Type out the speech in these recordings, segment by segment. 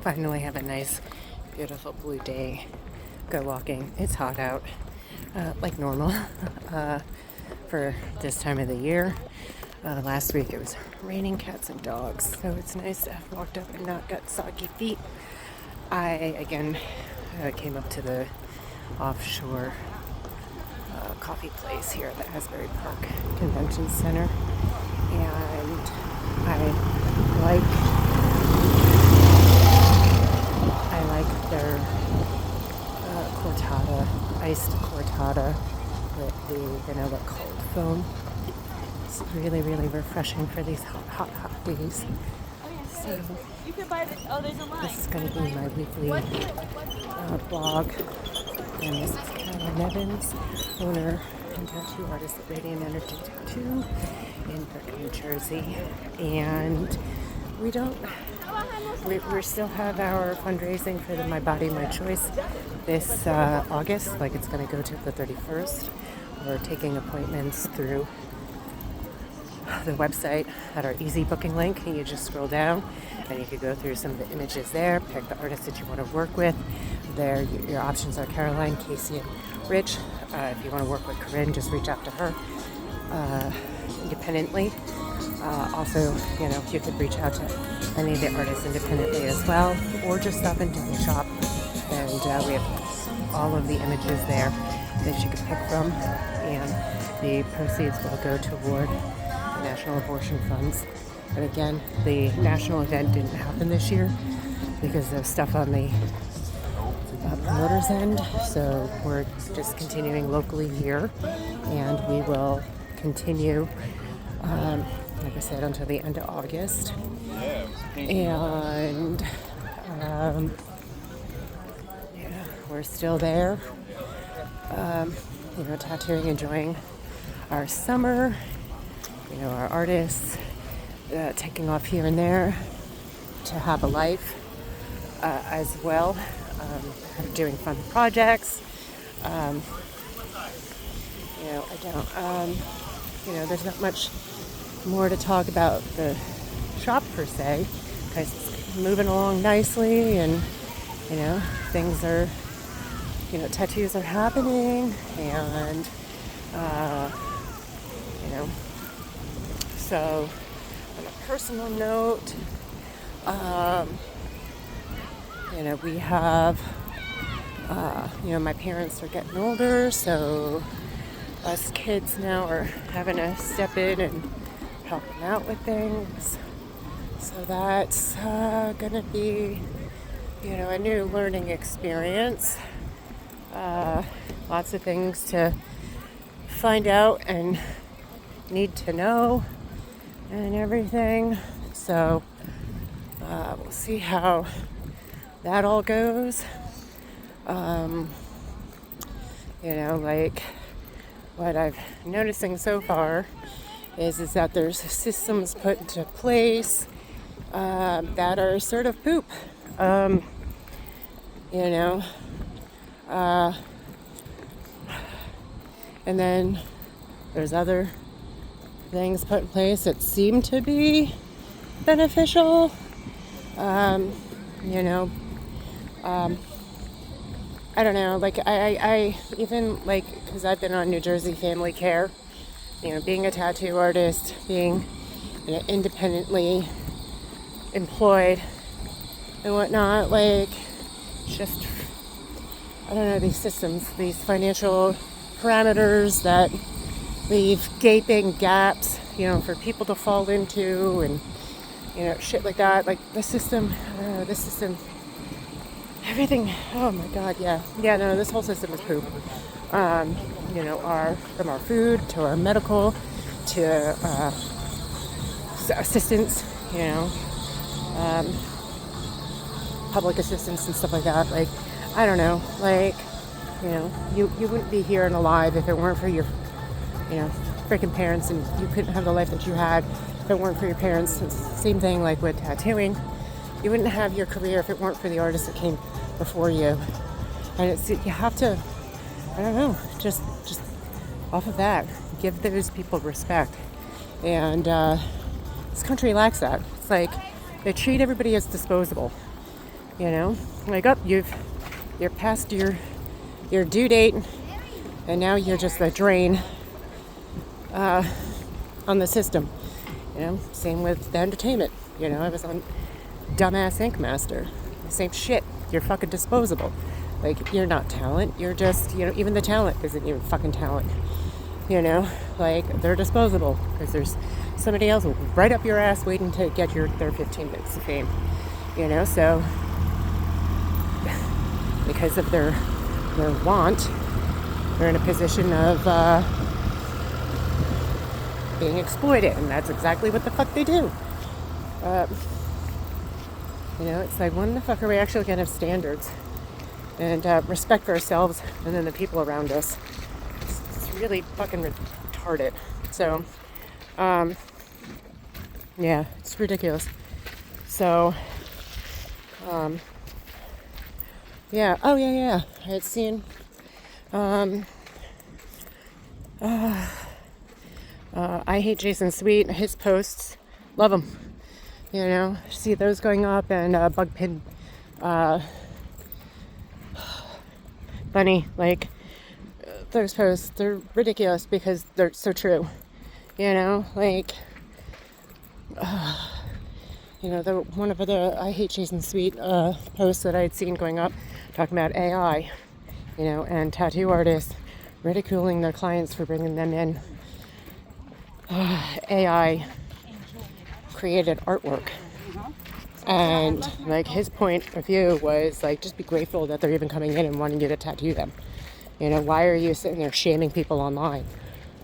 Finally have a nice, beautiful blue day. Go walking. It's hot out, like normal for this time of the year. Last week it was raining cats and dogs, so it's nice to have walked up and not got soggy feet. I, again, came up to the offshore coffee place here at the Asbury Park Convention Center, and I like their cortada, iced cortada with the vanilla cold foam. It's really, really refreshing for these hot days. So you can buy this. Oh, there's a line. this is going to be my weekly blog, and this is Caroline Evans, owner and tattoo artist at Radiant Energy Tattoo in Brick, New Jersey, and we still have our fundraising for the My Body, My Choice this August. Like, it's going to go to the 31st. We're taking appointments through the website at our easy booking link. You just scroll down and you can go through some of the images there, pick the artists that you want to work with. There, your options are Caroline, Casey, and Rich. If you want to work with Corinne, just reach out to her independently. Also, you could reach out to any of the artists independently as well, or just stop into the shop. And we have all of the images there that you can pick from, and the proceeds will go toward the National Abortion Funds. And again, the national event didn't happen this year because of stuff on the promoter's end, so we're just continuing locally here, and we will continue like I said, until the end of August. And we're still there, tattooing, enjoying our summer, our artists taking off here and there to have a life as well, doing fun projects. There's not much more to talk about the shop per se, because it's moving along nicely, and things are, tattoos are happening, and so on a personal note, we have my parents are getting older, so us kids now are having to step in and help them out with things. So that's going to be, a new learning experience. Lots of things to find out and need to know and everything. So we'll see how that all goes. What I've noticing so far is that there's systems put into place that are sort of poop. And then there's other things put in place that seem to be beneficial. I don't know, I even, because I've been on New Jersey Family Care, being a tattoo artist, being independently employed and whatnot, just, I don't know, these systems, these financial parameters that leave gaping gaps, for people to fall into, and, shit like that, the system, everything, oh my god, no, this whole system is poop. From our food to our medical to assistance, public assistance and stuff like that. I don't know, you wouldn't be here and alive if it weren't for your, freaking parents, and you couldn't have the life that you had if it weren't for your parents. It's the same thing with tattooing. You wouldn't have your career if it weren't for the artists that came before you. And you have to, I don't know, just off of that, give those people respect. And this country lacks that. It's They treat everybody as disposable. You know, like, oh, you're past your due date, and now you're just a drain on the system. You know, same with the entertainment. You know, I was on Dumbass Ink Master. Same shit. You're fucking disposable. Like, you're not talent. You're just, you know, even the talent isn't even fucking talent. You know, like, they're disposable because there's somebody else right up your ass waiting to get their 15 minutes of fame. You know, so because of their want, they're in a position of being exploited, and that's exactly what the fuck they do. You know, it's like, when the fuck are we actually going to have standards and respect for ourselves and then the people around us? It's really fucking retarded. So, yeah, it's ridiculous. So, yeah. Oh, yeah. I had seen, I Hate Jason Sweet, his posts, love them. You know, see those going up, and Bugpin Bunny, like, those posts, they're ridiculous because they're so true. You know, like, you know, one of the I Hate Jason Sweet posts that I had seen going up, talking about AI, you know, and tattoo artists ridiculing their clients for bringing them in AI created artwork. And like, his point of view was like, just be grateful that they're even coming in and wanting you to tattoo them. You know, why are you sitting there shaming people online?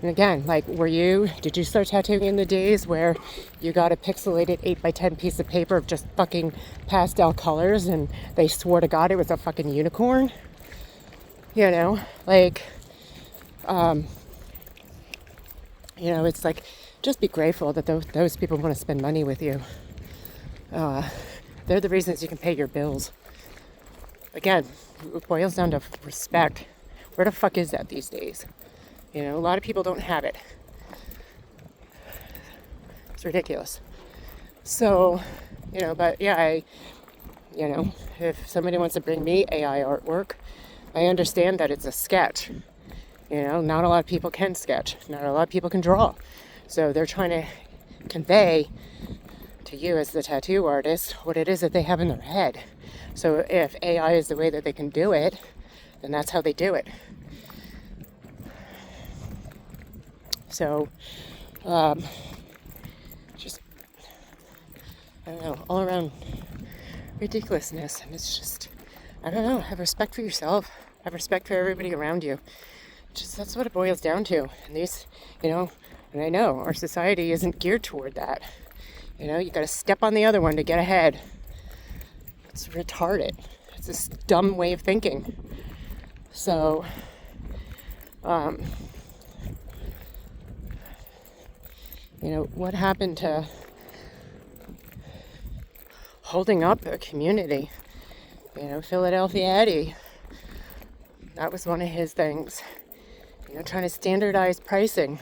And again, like, did you start tattooing in the days where you got a pixelated 8x10 piece of paper of just fucking pastel colors and they swore to God it was a fucking unicorn? You know, like, you know, it's like, just be grateful that those people want to spend money with you. They're the reasons you can pay your bills. Again, it boils down to respect. Where the fuck is that these days? You know, a lot of people don't have it. It's ridiculous. So, you know, but yeah, you know, if somebody wants to bring me AI artwork, I understand that it's a sketch. You know, not a lot of people can sketch. Not a lot of people can draw. So they're trying to convey to you as the tattoo artist what it is that they have in their head. So if AI is the way that they can do it, then that's how they do it. So, just, I don't know, all around ridiculousness. And it's just, I don't know, have respect for yourself. Have respect for everybody around you. Just, that's what it boils down to. And these, you know, and I know our society isn't geared toward that. You know, you got to step on the other one to get ahead. It's retarded. It's this dumb way of thinking. So, you know, what happened to holding up a community? You know, Philadelphia Eddie, that was one of his things. You know, trying to standardize pricing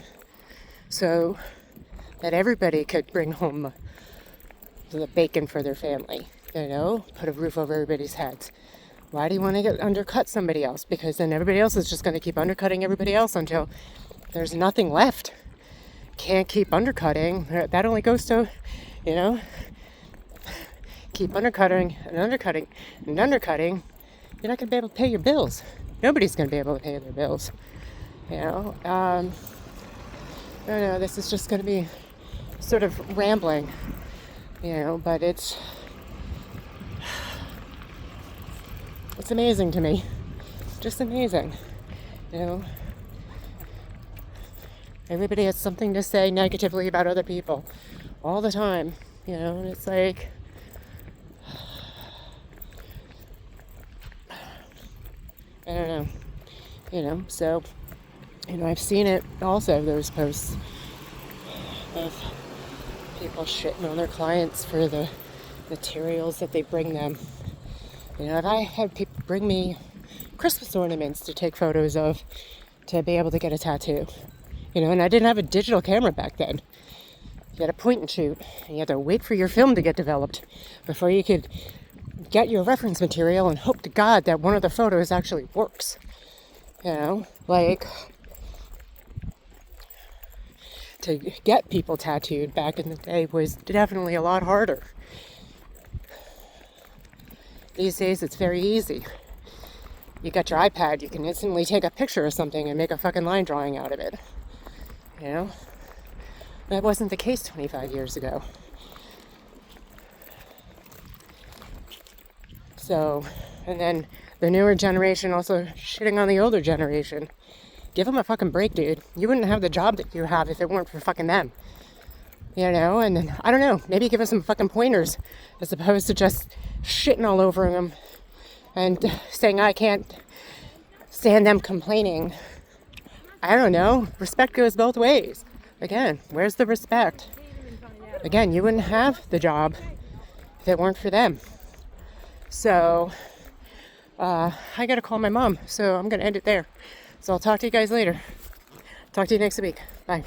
so that everybody could bring home the bacon for their family. You know, put a roof over everybody's heads. Why do you want to undercut somebody else? Because then everybody else is just going to keep undercutting everybody else until there's nothing left. Can't keep undercutting. That only goes to, you know, keep undercutting and undercutting and undercutting. You're not going to be able to pay your bills. Nobody's going to be able to pay their bills. You know, I don't know, this is just going to be sort of rambling, you know, but it's amazing to me. Just amazing, you know. Everybody has something to say negatively about other people all the time, you know, and it's like, I don't know, you know, so, you know, I've seen it also, those posts of people shitting on their clients for the materials that they bring them. You know, if I had people bring me Christmas ornaments to take photos of to be able to get a tattoo, you know, and I didn't have a digital camera back then, You had a point and shoot, and you had to wait for your film to get developed before you could get your reference material and hope to God that one of the photos actually works. You know, like, to get people tattooed back in the day was definitely a lot harder. These days it's very easy. You got your iPad, you can instantly take a picture of something and make a fucking line drawing out of it. You know? That wasn't the case 25 years ago. So, and then the newer generation also shitting on the older generation. Give them a fucking break, dude. You wouldn't have the job that you have if it weren't for fucking them. You know, and then, I don't know, maybe give us some fucking pointers as opposed to just shitting all over them and saying I can't stand them complaining. I don't know. Respect goes both ways. Again, where's the respect? Again, you wouldn't have the job if it weren't for them. So, I gotta call my mom, so I'm gonna end it there. So I'll talk to you guys later. Talk to you next week. Bye.